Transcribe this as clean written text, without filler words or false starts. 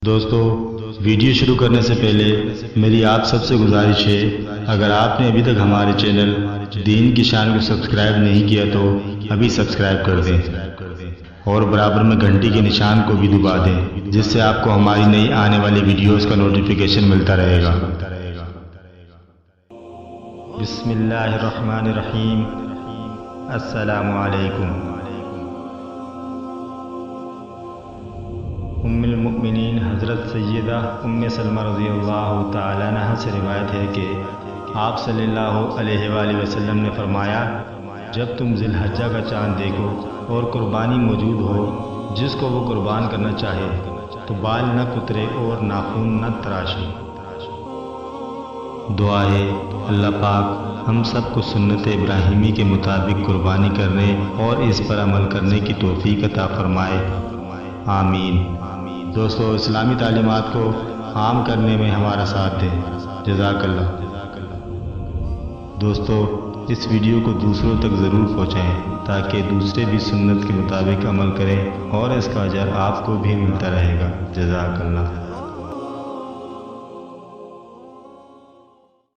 دوستو، ویڈیو شروع کرنے سے پہلے میری آپ سب سے گزارش ہے، اگر آپ نے ابھی تک ہمارے چینل دین کی شان کو سبسکرائب نہیں کیا تو ابھی سبسکرائب کر دیں اور برابر میں گھنٹی کے نشان کو بھی دبا دیں، جس سے آپ کو ہماری نئی آنے والی ویڈیوز کا نوٹیفیکیشن ملتا رہے گا۔ بسم اللہ الرحمن الرحیم۔ السلام علیکم۔ ام المؤمنین حضرت سیدہ ام سلمہ رضی اللہ تعالیٰ عنہا سے روایت ہے کہ آپ صلی اللہ علیہ وآلہ وسلم نے فرمایا، جب تم ذی الحجہ کا چاند دیکھو اور قربانی موجود ہو جس کو وہ قربان کرنا چاہے تو بال نہ کترے اور ناخن نہ تراشے۔ دعا ہے، اللہ پاک ہم سب کو سنت ابراہیمی کے مطابق قربانی کرنے اور اس پر عمل کرنے کی توفیق عطا فرمائے، آمین۔ دوستو، اسلامی تعلیمات کو عام کرنے میں ہمارا ساتھ دیں، جزاک اللہ۔ دوستو، اس ویڈیو کو دوسروں تک ضرور پہنچائیں تاکہ دوسرے بھی سنت کے مطابق عمل کریں اور اس کا اجر آپ کو بھی ملتا رہے گا، جزاک اللہ۔